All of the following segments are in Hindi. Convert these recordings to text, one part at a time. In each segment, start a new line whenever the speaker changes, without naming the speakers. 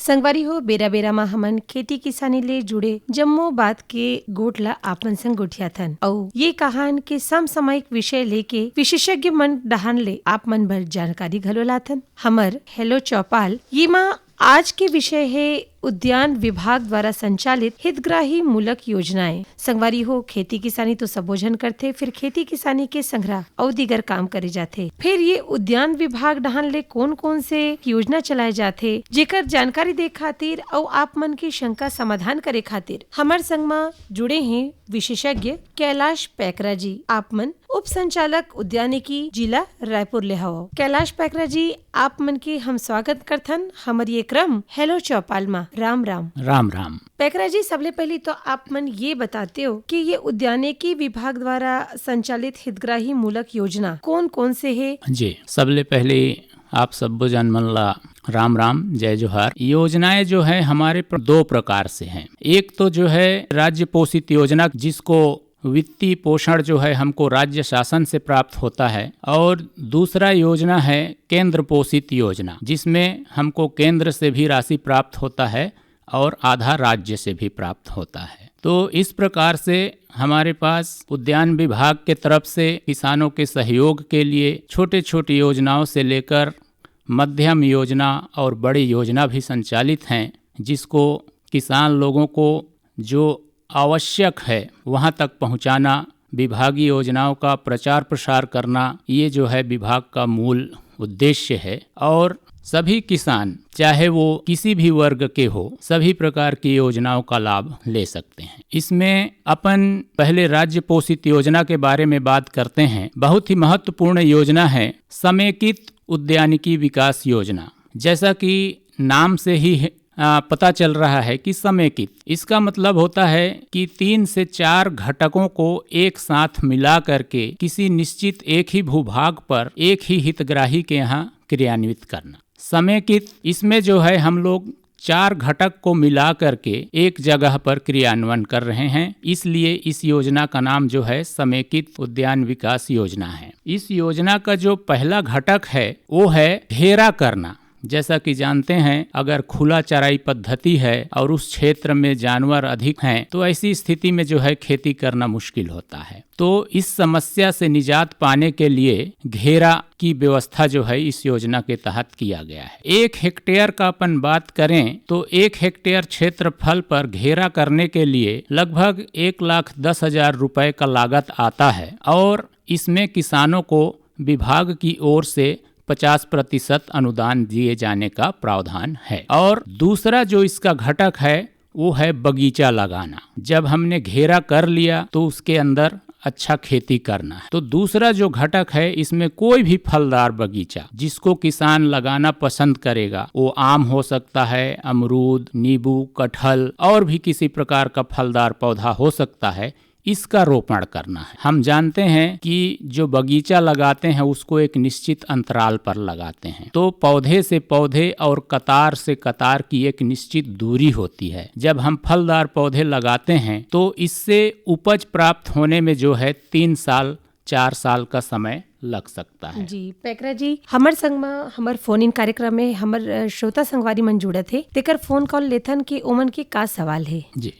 संगवारी हो बेरा बेरा मा हमन खेती किसानी ले जुड़े जम्मो बात के गोट ला आपन संग गोठिया थन और ये कहान के समसामयिक विषय लेके विशेषज्ञ मन डहान ले आप मन भर जानकारी घलो लाथन। हमर हेलो चौपाल ये माँ आज के विषय है उद्यान विभाग द्वारा संचालित हितग्राही मूलक योजनाएं। संगवारी हो खेती किसानी तो सबोझन करते, फिर खेती किसानी के संग्रह और दीगर काम करे जाते। फिर ये उद्यान विभाग डहान ले कौन कौन से योजना चलाए जाते जेकर जानकारी दे खातिर और आप मन की शंका समाधान करे खातिर हमार संग में जुड़े हैं विशेषज्ञ कैलाश पैकरा जी। आप मन उप संचालक उद्यानिकी जिला रायपुर ले हवो। कैलाश पैकरा जी आप मन की हम स्वागत करथन हमर ये क्रम हेलो चौपाल मा। राम राम।
राम राम।
पैकरा जी सबले पहले तो आप मन ये बताते हो कि ये उद्यानिकी विभाग द्वारा संचालित हितग्राही मूलक योजना कौन कौन से है?
जी सबले पहले आप सब जन मन ला राम राम जय जोहार। योजनाएं जो है हमारे दो प्रकार से हैं। एक तो जो है राज्य पोषित योजना जिसको वित्तीय पोषण जो है हमको राज्य शासन से प्राप्त होता है, और दूसरा योजना है केंद्र पोषित योजना जिसमें हमको केंद्र से भी राशि प्राप्त होता है और आधा राज्य से भी प्राप्त होता है। तो इस प्रकार से हमारे पास उद्यान विभाग के तरफ से किसानों के सहयोग के लिए छोटे छोटे योजनाओं से लेकर मध्यम योजना और बड़ी योजना भी संचालित हैं, जिसको किसान लोगों को जो आवश्यक है वहाँ तक पहुँचाना, विभागीय योजनाओं का प्रचार प्रसार करना, ये जो है विभाग का मूल उद्देश्य है। और सभी किसान चाहे वो किसी भी वर्ग के हो सभी प्रकार की योजनाओं का लाभ ले सकते हैं। इसमें अपन पहले राज्य पोषित योजना के बारे में बात करते हैं। बहुत ही महत्वपूर्ण योजना है समेकित उद्यानिकी विकास योजना। जैसा कि नाम से ही पता चल रहा है कि समेकित, इसका मतलब होता है कि 3 से 4 घटकों को एक साथ मिला करके किसी निश्चित एक ही भूभाग पर एक ही हितग्राही के यहाँ क्रियान्वित करना। समेकित इसमें जो है हम लोग 4 घटक को मिला करके एक जगह पर क्रियान्वयन कर रहे हैं, इसलिए इस योजना का नाम जो है समेकित उद्यान विकास योजना है। इस योजना का जो पहला घटक है वो है घेरा करना। जैसा कि जानते हैं अगर खुला चराई पद्धति है और उस क्षेत्र में जानवर अधिक हैं तो ऐसी स्थिति में जो है खेती करना मुश्किल होता है। तो इस समस्या से निजात पाने के लिए घेरा की व्यवस्था जो है इस योजना के तहत किया गया है। 1 हेक्टेयर का अपन बात करें तो 1 हेक्टेयर क्षेत्रफल पर घेरा करने के लिए लगभग 1,10,000 रुपए का लागत आता है, और इसमें किसानों को विभाग की ओर से 50% अनुदान दिए जाने का प्रावधान है। और दूसरा जो इसका घटक है वो है बगीचा लगाना। जब हमने घेरा कर लिया तो उसके अंदर अच्छा खेती करना है। तो दूसरा जो घटक है इसमें कोई भी फलदार बगीचा जिसको किसान लगाना पसंद करेगा, वो आम हो सकता है, अमरूद, नींबू, कटहल और भी किसी प्रकार का फलदार पौधा हो सकता है, इसका रोपण करना है। हम जानते हैं कि जो बगीचा लगाते हैं उसको एक निश्चित अंतराल पर लगाते हैं, तो पौधे से पौधे और कतार से कतार की एक निश्चित दूरी होती है। जब हम फलदार पौधे लगाते हैं तो इससे उपज प्राप्त होने में जो है 3 साल 4 साल का समय लग सकता है।
जी पैकरा जी, हमर संग में हमर फोन इन कार्यक्रम में हमर श्रोता संगवारी मन जुड़े थे, तेकर फोन कॉल लेथन कि ओमन के का सवाल है।
जी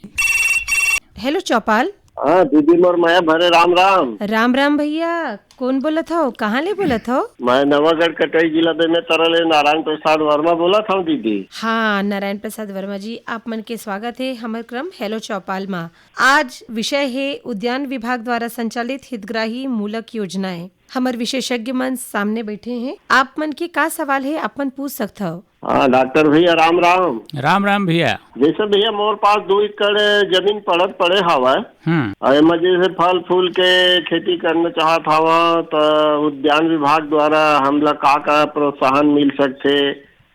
हेलो चौपाल।
हाँ दीदी मोर मैं भरे राम राम।
राम राम भैया, कौन बोलत हो, कहाँ ले बोलत हो?
मैं नवागढ़ कटई जिला में तरले नारायण प्रसाद वर्मा बोला था दीदी।
हाँ नारायण प्रसाद वर्मा जी, आप मन के स्वागत है हमारे क्रम हेलो चौपाल में। आज विषय है उद्यान विभाग द्वारा संचालित हितग्राही मूलक योजनाएं। हमारे विशेषज्ञ मन सामने बैठे हैं, आप मन के का सवाल है आप मन पूछ सकते हो।
हाँ डॉक्टर भैया राम राम।
राम राम भैया।
जैसे भैया मोर पास 2 एकड़ जमीन पड़े हवा और एमा जैसे फल फूल के खेती करना चाहत हवा, तो उद्यान विभाग द्वारा हमला का प्रोत्साहन मिल सकथे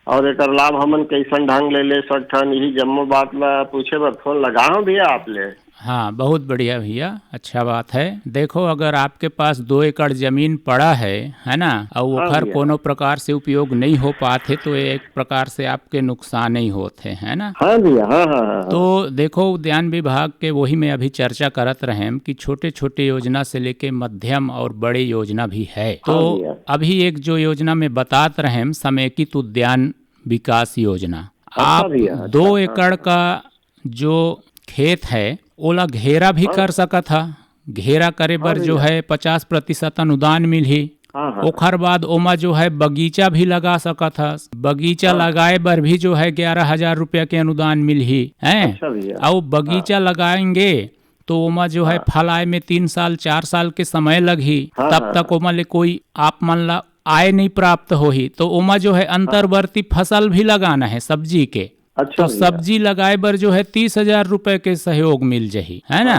और एकर लाभ हमन कैसन ढंग ले सकथन, यही जम्मो बात ला पूछे बर फोन लगा हूं भैया आप ले।
हाँ बहुत बढ़िया भैया, अच्छा बात है। देखो अगर आपके पास 2 एकड़ जमीन पड़ा है ना, और ओखर कोनो प्रकार से उपयोग नहीं हो पाते तो एक प्रकार से आपके नुकसान ही होते हैं ना।
हाँ भैया हाँ।
तो देखो उद्यान विभाग के वही में अभी चर्चा करत रहे कि छोटे छोटे योजना से लेके मध्यम और बड़े योजना भी है। तो अभी एक जो योजना में बतात रहे समेकित उद्यान विकास योजना, आप
भैया,
2 एकड़ का जो खेत है ओला घेरा भी कर सकत हा। घेरा करे बर जो है 50% अनुदान मिलही। ओखर बाद ओमा जो है बगीचा भी लगा सकत हा। बगीचा लगाए बर भी जो है 11,000 रुपया के अनुदान मिलही है। और बगीचा लगाएंगे तो ओमा जो है फल आए में 3 साल 4 साल के समय लगही। तब तक ओमा ले कोई आप मन ला आय नहीं प्राप्त होही। तो ओमा जो है अंतर्वर्ती फसल भी लगाना है सब्जी के। तो सब्जी लगाए बर जो है 30,000 रुपए के सहयोग मिल जाही, है ना।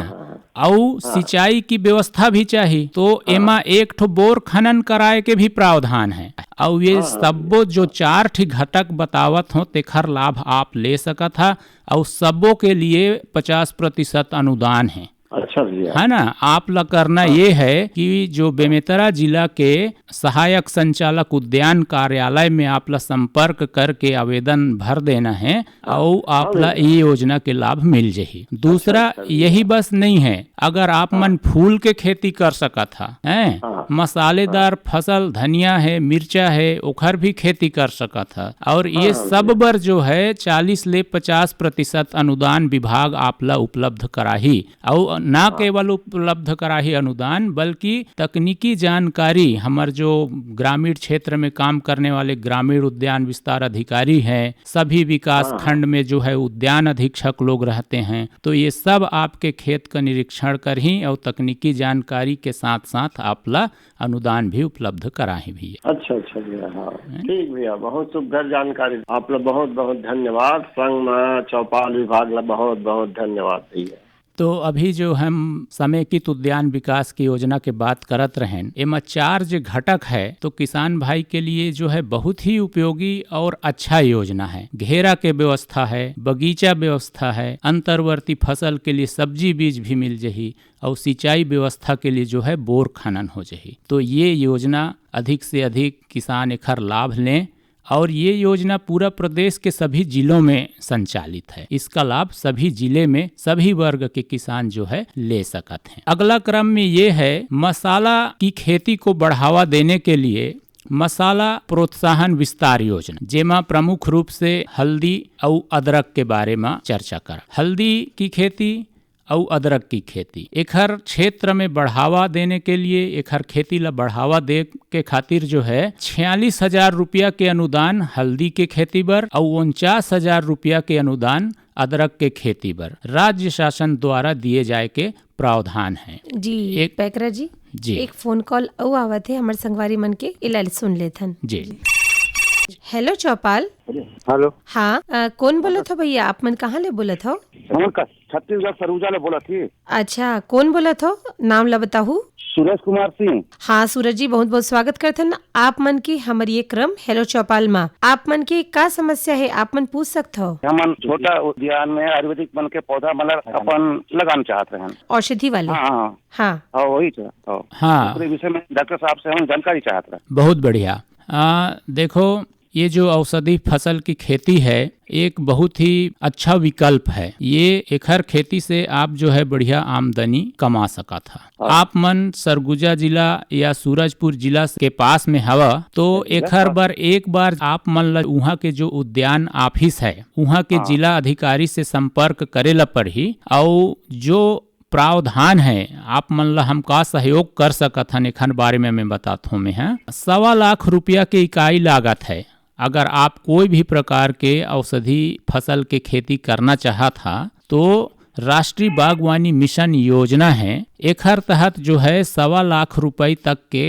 और सिंचाई की व्यवस्था भी चाहिए तो एमा एक ठो बोर खनन कराए के भी प्रावधान है। और ये सबो जो 4 ठी घटक बतावत हो तेखर लाभ आप ले सकत हा। और सबों के लिए 50% अनुदान है।
अच्छा भैया,
है ना। आप ला करना ये है कि जो बेमेतरा जिला के सहायक संचालक उद्यान कार्यालय में आप ला संपर्क करके आवेदन भर देना है और आप ला ये योजना के लाभ मिल जाही। दूसरा यही बस नहीं है, अगर आप मन फूल के खेती कर सकत है, मसालेदार फसल धनिया है मिर्चा है ओखर भी खेती कर सकत है। और ये सब बर जो है 40 ले 50% अनुदान विभाग आप ला उपलब्ध कराही। और ना केवल उपलब्ध कराही अनुदान बल्कि तकनीकी जानकारी हमार जो ग्रामीण क्षेत्र में काम करने वाले ग्रामीण उद्यान विस्तार अधिकारी हैं, सभी विकास खंड में जो है उद्यान अधीक्षक लोग रहते हैं, तो ये सब आपके खेत का निरीक्षण कर ही और तकनीकी जानकारी के साथ साथ आप ला अनुदान भी उपलब्ध कराही भैया।
अच्छा भैया, हाँ ठीक भैया, बहुत सुघर जानकारी आप लोग, बहुत बहुत धन्यवाद। संग में चौपाल विभाग ला बहुत बहुत धन्यवाद भैया।
तो अभी जो हम समेकित उद्यान विकास की योजना के बात करत रहें, एमा 4 जो घटक है तो किसान भाई के लिए जो है बहुत ही उपयोगी और अच्छा योजना है। घेरा के व्यवस्था है, बगीचा व्यवस्था है, अंतर्वर्ती फसल के लिए सब्जी बीज भी मिल जाही और सिंचाई व्यवस्था के लिए जो है बोर खनन हो जाही। तो ये योजना अधिक से अधिक किसान एखर लाभ लें और ये योजना पूरा प्रदेश के सभी जिलों में संचालित है। इसका लाभ सभी जिले में सभी वर्ग के किसान जो है ले सकते हैं। अगला क्रम में ये है मसाला की खेती को बढ़ावा देने के लिए मसाला प्रोत्साहन विस्तार योजना, जेमा प्रमुख रूप से हल्दी और अदरक के बारे में चर्चा कर। हल्दी की खेती और अदरक की खेती एखर क्षेत्र में बढ़ावा देने के लिए, एखर खेती ला बढ़ावा दे के खातिर जो है 46,000 रुपया के अनुदान हल्दी के खेती बर और 49,000 रुपया के अनुदान अदरक के खेती बर राज्य शासन द्वारा दिए जाए के प्रावधान है।
जी एक पैकरा जी एक फोन कॉल औ आवत है हमारे संगवारी मन के इलाल सुन लेथन जी। हेलो चौपाल।
हेलो
हाँ कौन बोलत हो भैया? आप मन कहाँ ले बोलत हो?
छत्तीसगढ़ सरूजा ले बोला थी।
अच्छा कौन बोलत हो? नाम ला बताहू।
सूरज कुमार सिंह।
हाँ सूरज जी बहुत बहुत स्वागत करते हैं आप मन की हमारी ये क्रम हेलो चौपाल में। आप मन की का समस्या है आप मन पूछ सकते हो।
हम छोटा उद्यान में आयुर्वेदिक मन के पौधा मतलब अपन लगाना चाहते हैं,
औषधि वाले। हाँ
वही हाँ विषय में डॉक्टर साहब से हम जानकारी चाहते हैं।
बहुत बढ़िया। देखो ये जो औषधि फसल की खेती है एक बहुत ही अच्छा विकल्प है। ये एखर खेती से आप जो है बढ़िया आमदनी कमा सका था। आप मन सरगुजा जिला या सूरजपुर जिला के पास में हवा तो एखर बर एक बार आप मन वहाँ के जो उद्यान ऑफिस है वहाँ के जिला अधिकारी से संपर्क करे ला पड़ी और जो प्रावधान है आप मन ला हम का सहयोग कर सकत हन एखन बारे में मैं बताता हूँ। मैं 1.25 लाख रुपया के इकाई लागत है। अगर आप कोई भी प्रकार के औषधि फसल के खेती करना चाहत था तो राष्ट्रीय बागवानी मिशन योजना है एखर तहत जो है 1.25 लाख रुपए तक के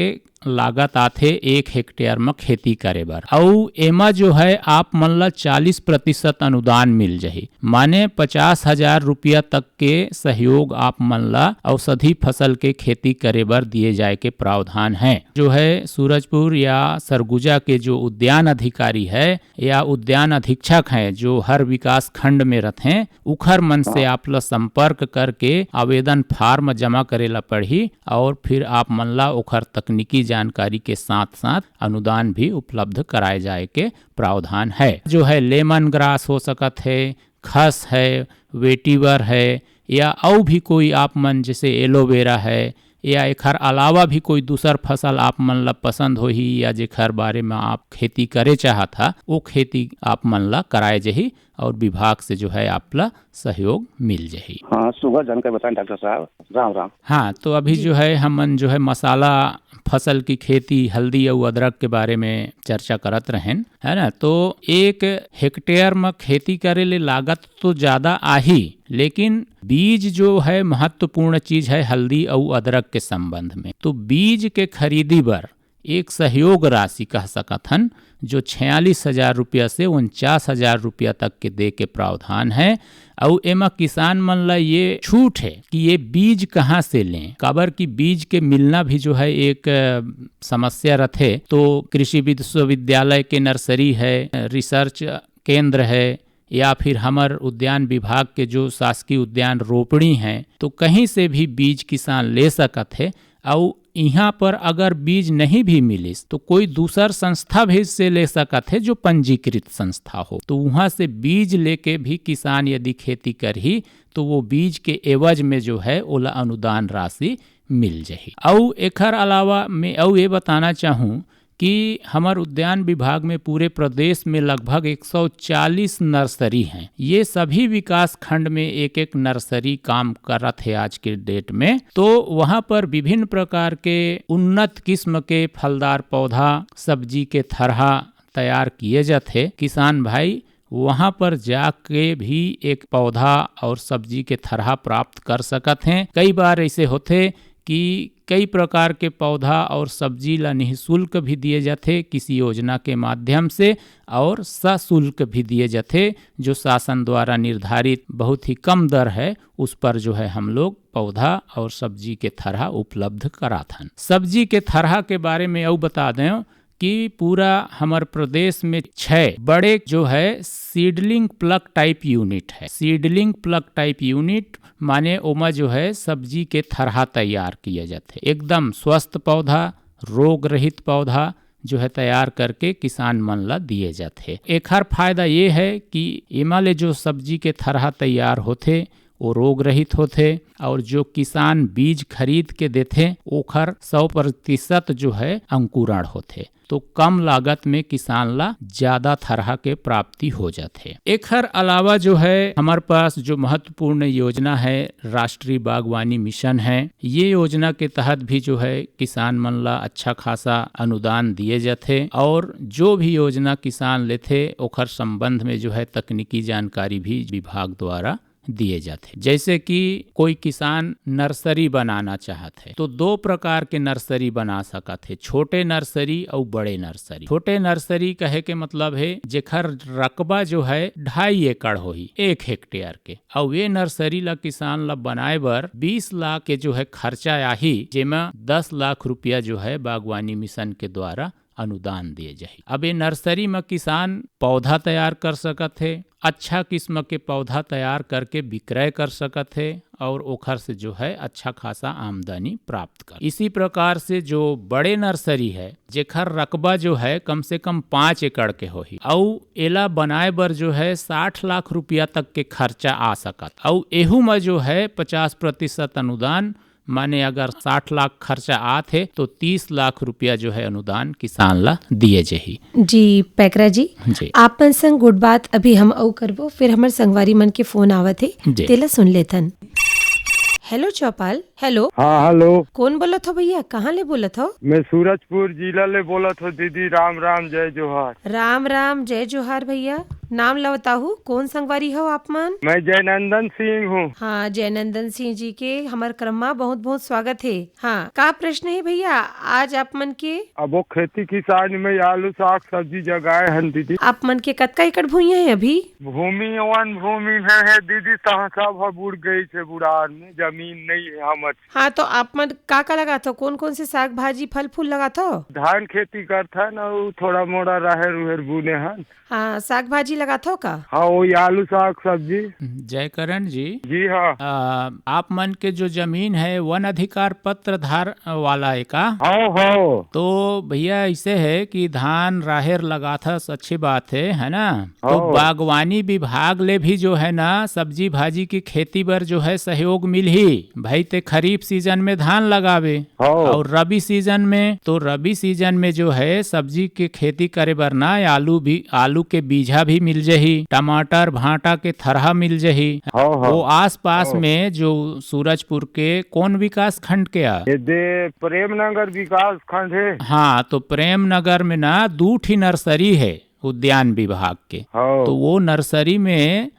लागत आथे 1 हेक्टेयर में खेती करे बर। और एमा जो है आप मन ला 40% अनुदान मिल जाही, माने 50,000 रुपया तक के सहयोग आप मन ला औषधि फसल के खेती करे बर दिए जाए के प्रावधान है। जो है सूरजपुर या सरगुजा के जो उद्यान अधिकारी है या उद्यान अधीक्षक है जो हर विकास खंड में रहते हैं उखर मन से आप ला संपर्क करके आवेदन फार्म जमा करेला पड़ी और फिर आप मन ला ओखर तकनीकी जानकारी के साथ साथ अनुदान भी उपलब्ध कराए जाए के प्रावधान है। जो है लेमन ग्रास हो सकत है, खस है, वेटिवर है या और भी कोई आप मन जैसे एलोवेरा है या एखर अलावा भी कोई दूसर फसल आप मन ला पसंद होही या जेखर बारे में आप खेती करे चाहत था वो खेती आप मन ला कराए जही और विभाग से जो है आपला सहयोग मिल जाही।
हाँ, सुबह जानकारी बताएं डॉक्टर साहब। राम राम।
हाँ, तो अभी जो है हमन जो है मसाला फसल की खेती हल्दी और अदरक के बारे में चर्चा करत रहें, है ना। तो 1 हेक्टेयर में खेती करे ले लागत तो ज्यादा आही, लेकिन बीज जो है महत्वपूर्ण चीज है हल्दी और अदरक के संबंध में। तो बीज के खरीदी बर एक सहयोग राशि कह सकत हन जो 46,000 रुपया से 49,000 रुपया तक के दे के प्रावधान है। और एमा किसान मन ला ये छूट है कि ये बीज कहाँ से लें, काबर की बीज के मिलना भी जो है एक समस्या रथे। तो कृषि विश्वविद्यालय के नर्सरी है, रिसर्च केंद्र है, या फिर हमर उद्यान विभाग के जो शासकीय उद्यान रोपणी हैं, तो कहीं से भी बीज किसान ले सकत है। और यहाँ पर अगर बीज नहीं भी मिलिस तो कोई दूसर संस्था भी से ले सकत है जो पंजीकृत संस्था हो, तो वहाँ से बीज लेके भी किसान यदि खेती करही तो वो बीज के एवज में जो है ओला अनुदान राशि मिल जाही। और एकर अलावा मैं और ये बताना चाहूँ कि हमार उद्यान विभाग में पूरे प्रदेश में लगभग 140 नर्सरी हैं। ये सभी विकास खंड में एक एक नर्सरी काम करत है आज के डेट में। तो वहाँ पर विभिन्न प्रकार के उन्नत किस्म के फलदार पौधा, सब्जी के थरहा तैयार किए जाते। किसान भाई वहाँ पर जाके भी एक पौधा और सब्जी के थरहा प्राप्त कर सकत हैं। कई बार ऐसे होते कि कई प्रकार के पौधा और सब्जी ला निःशुल्क भी दिए जाते किसी योजना के माध्यम से, और सशुल्क भी दिए जाते जो शासन द्वारा निर्धारित बहुत ही कम दर है उस पर जो है हम लोग पौधा और सब्जी के थरहा उपलब्ध कराथन। सब्जी के थरहा के बारे में और बता दें कि पूरा हमारे प्रदेश में 6 बड़े जो है सीडलिंग प्लग टाइप यूनिट है। सीडलिंग प्लग टाइप यूनिट माने ओमा जो है सब्जी के थरहा तैयार किए जाते, एकदम स्वस्थ पौधा, रोग रहित पौधा जो है तैयार करके किसान मन ला दिए जाते। एक हर फायदा ये है कि एमा ले जो सब्जी के थरहा तैयार होते वो रोग रहित होते, और जो किसान बीज खरीद के देते ओखर 100% जो है अंकुरण होते। तो कम लागत में किसान ला ज्यादा थरहा के प्राप्ति हो जाते। एक हर अलावा जो है हमारे पास जो महत्वपूर्ण योजना है राष्ट्रीय बागवानी मिशन है। ये योजना के तहत भी जो है किसान मन ला अच्छा खासा अनुदान दिए जाते, और जो भी योजना किसान लेते ओखर संबंध में जो है तकनीकी जानकारी भी विभाग द्वारा दिए जाते। जैसे कि कोई किसान नर्सरी बनाना चाहते तो 2 प्रकार के नर्सरी बना सकते, छोटे नर्सरी और बड़े नर्सरी। छोटे नर्सरी कहे के मतलब है जेखर रकबा जो है 2.5 एकड़ होही 1 हेक्टेयर के, और ये नर्सरी ला किसान ला बनाए बर 20 लाख के जो है खर्चा आही, जेमा 10 लाख रुपया जो है बागवानी मिशन के द्वारा अनुदान दिए जाए। अब ये नर्सरी में किसान पौधा तैयार कर सकत है, अच्छा किस्म के पौधा तैयार करके विक्रय कर सकत है, और ओखर से जो है अच्छा खासा आमदनी प्राप्त कर। इसी प्रकार से जो बड़े नर्सरी है जेखर रकबा जो है कम से कम 5 एकड़ के होही, और एला बनाए बर जो है 60 लाख रुपया तक के खर्चा आ सकत, और एहू में जो है 50% अनुदान, माने अगर 60 लाख खर्चा आते तो 30 लाख रुपया जो है अनुदान किसान ला दिए जाही।
जी पैकरा जी, आप मन संग गुड बात अभी हम औ करबो, फिर हमारे संगवारी मन के फोन आवत है तेला सुन लेथन। हेलो चौपाल। हेलो।
हाँ हेलो।
कौन बोलत हो भैया, कहाँ ले बोलत हो?
मैं सूरजपुर जिला ले बोलत हो दीदी। राम राम जय जोहार।
राम राम जय जोहार भैया। नाम ला बताहू, कौन संगवारी हो आप मन?
मैं जयनंदन सिंह हूँ।
हाँ, जयनंदन सिंह जी के हमारे क्रम में बहुत बहुत स्वागत है। हाँ, का प्रश्न है भैया आज आप मन के?
अब वो खेती किसानी में आलू साग सब्जी जगाए हैं दीदी।
आप मन के कतका एकड़ भूमि है अभी?
भूमि वन भूमि है दीदी, सब बुड़ गई से बुढ़ार में, जमीन नहीं है हमर।
हाँ, तो आप मन का लगा था, कौन कौन से साग भाजी फल फूल लगा था?
धान खेती करता है ना, थोड़ा मोड़ा राहर उहर बुने हैं।
हाँ, साग भाजी लगाते हो का?
हाँ वही आलू साग सब्जी।
जयकरण जी,
जी हाँ।
आप मन के जो जमीन है वन अधिकार पत्र धार वाला है का?
हाँ।
तो भैया ऐसे है कि धान राहेर लगाथस, अच्छी बात है ना। तो
हाँ।
बागवानी विभाग ले भी जो है ना सब्जी भाजी की खेती बर जो है सहयोग मिल ही भाई। ते खरीफ सीजन में धान लगावे
हाँ।
और रबी सीजन में, तो रबी सीजन में जो है सब्जी के खेती करे बर ना आलू के बीजा भी मिल जही, टमाटर भाटा के थरहा मिल जही।
हाँ।
वो आस पास में जो सूरजपुर के कौन विकास खंड के
प्रेमनगर विकास खंड है।
हाँ, तो प्रेमनगर में ना 2 नर्सरी है उद्यान विभाग के। तो वो नर्सरी में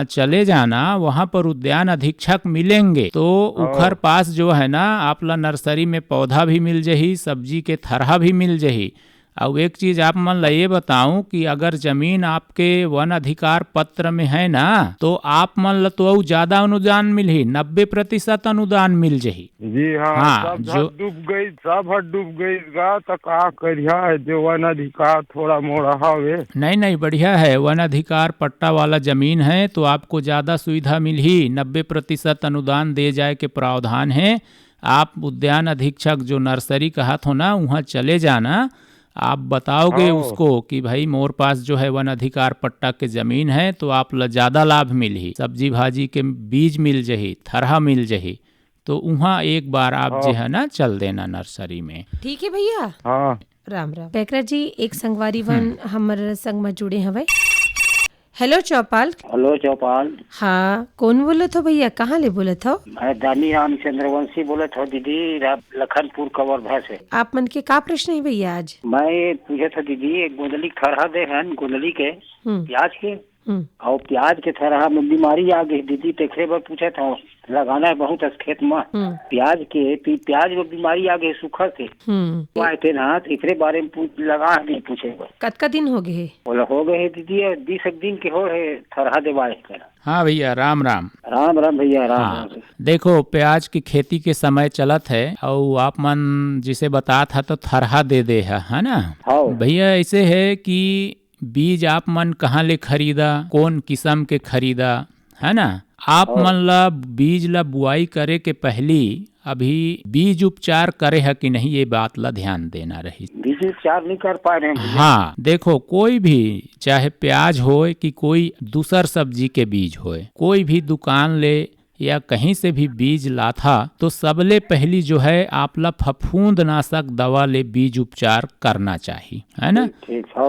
चले जाना, वहाँ पर उद्यान अधीक्षक मिलेंगे। तो उखर पास जो है ना आपला नर्सरी में पौधा भी मिल जही, सब्जी के थरहा भी मिल जही। और एक चीज आप मन ला ये बताऊं कि अगर जमीन आपके वन अधिकार पत्र में है ना तो आप मन ला तो ज्यादा अनुदान मिल ही, 90% अनुदान मिल जही।
जी हाँ।
हाँ,
सब
जो
डूब गई तो का करिया है जो वन अधिकार थोड़ा मोड़ा हवे।
नहीं बढ़िया है, वन अधिकार पट्टा वाला जमीन है तो आपको ज्यादा सुविधा मिल ही, 90% अनुदान दे जाए के प्रावधान है। आप उद्यान अधीक्षक जो नर्सरी कहा था ना वहाँ चले जाना, आप बताओगे उसको कि भाई मोर पास जो है वन अधिकार पट्टा के जमीन है तो आप ला ज्यादा लाभ मिल ही, सब्जी भाजी के बीज मिल जही, थरहा मिल जही। तो वहाँ एक बार आप जो है ना चल देना नर्सरी में।
ठीक है भैया।
हाँ।
राम राम। पैकरा जी एक संगवारी वन हमर संग में जुड़े हवे। हेलो चौपाल।
हेलो चौपाल।
हाँ कौन बोलत हो भैया, कहाँ ले बोलत हो?
मैं दानी राम चंद्रवंशी बोलत हो दीदी, लखनपुर कवर्धा से।
आप मन के का प्रश्न है भैया आज?
मैं पूछे था दीदी, एक गोंदली थरहा दे हैं गोंदली के प्याज के, और प्याज के थरहा में बीमारी आ गई दीदी, तेखरे पर पूछे था, लगाना है बहुत खेत में प्याज के, प्याज में बीमारी आ गई सूखा से आए थे ना, तीसरे बारे में लगा नहीं पूछे।
कतका दिन हो गए?
हो गए दीदी 20 दिन के हो है थरहा देवाए।
हाँ भैया राम राम।
राम राम भैया राम।
हाँ, देखो प्याज की खेती के समय चलत है और आप मन जिसे बता था तो थरहा दे है ना भैया। ऐसे है कि बीज आप मन कहाँ ले खरीदा, कौन किस्म के खरीदा, है ना। आप मन ला बीज ला बुआई करे के पहली अभी बीज उपचार करे है कि नहीं, ये बात ला ध्यान देना रही।
बीज उपचार नहीं कर पा रहे हैं।
हाँ देखो, कोई भी चाहे प्याज होए कि कोई दूसर सब्जी के बीज होए, कोई भी दुकान ले या कहीं से भी बीज लाथा तो सबले पहली जो है आप ला फफूंद नाशक दवा ले बीज उपचार करना चाहिए, है ना।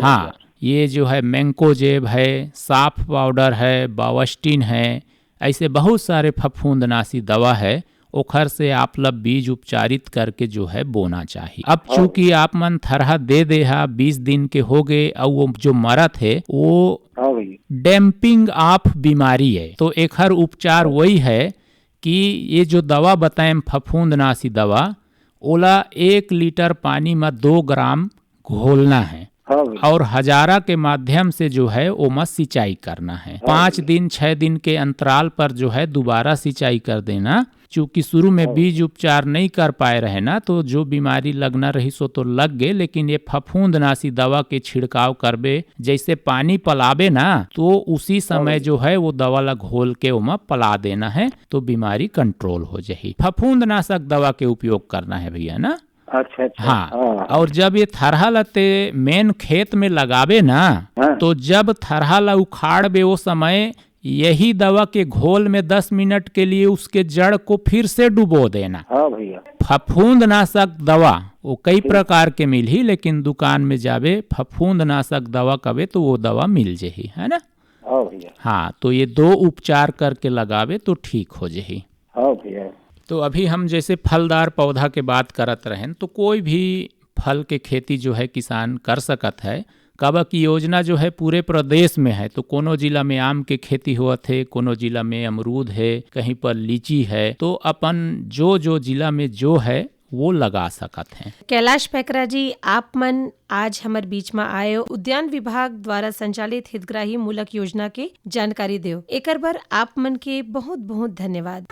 हाँ, ये जो है मैंकोजेब है, साफ पाउडर है, बावस्टिन है, ऐसे बहुत सारे फफूंदनाशी दवा है, ओखर से आप लब बीज उपचारित करके जो है बोना चाहिए। अब चूंकि आप मन थरहा दे 20 दिन के हो गए और वो जो मरत है वो डैम्पिंग ऑफ बीमारी है, तो एखर उपचार वही है कि ये जो दवा बताएं फफूंदनाशी दवा, ओला 1 लीटर पानी में 2 ग्राम घोलना है और हजारा के माध्यम से जो है ओमा सिंचाई करना है। 5 दिन 6 दिन के अंतराल पर जो है दोबारा सिंचाई कर देना। चूंकि शुरू में बीज उपचार नहीं कर पाए रहे ना, तो जो बीमारी लगना रही सो तो लग गए, लेकिन ये फफूंदनाशी दवा के छिड़काव करबे, जैसे पानी पलाबे ना तो उसी समय जो है वो दवा ला घोल के ओमा पला देना है, तो बीमारी कंट्रोल हो जाही। फफूंदनाशक दवा के उपयोग करना है भैया ना।
अच्छा।
हाँ, और जब ये थरहा लते मेन खेत में लगावे ना, तो जब थरहा ला उखाड़बे वो समय यही दवा के घोल में 10 मिनट के लिए उसके जड़ को फिर से डुबो देना।
भैया
फफूंदनाशक दवा वो कई प्रकार के मिली, लेकिन दुकान में जावे फफूंदनाशक दवा कवे तो वो दवा मिल जाही, है ना।
भैया
हाँ, तो ये 2 उपचार करके लगावे तो ठीक हो जाही।
भैया
तो अभी हम जैसे फलदार पौधा के बात करत रहें, तो कोई भी फल के खेती जो है किसान कर सकत है। कब की योजना जो है पूरे प्रदेश में है, तो कोनो जिला में आम के खेती होत है, कोनो जिला में अमरूद है, कहीं पर लीची है, तो अपन जो जिला में जो है वो लगा सकत हैं।
कैलाश पैकरा जी, आप मन आज हमारे बीच में आए उद्यान विभाग द्वारा संचालित हितग्राही मूलक योजना के जानकारी देव, एकर बर आप मन के बहुत बहुत धन्यवाद।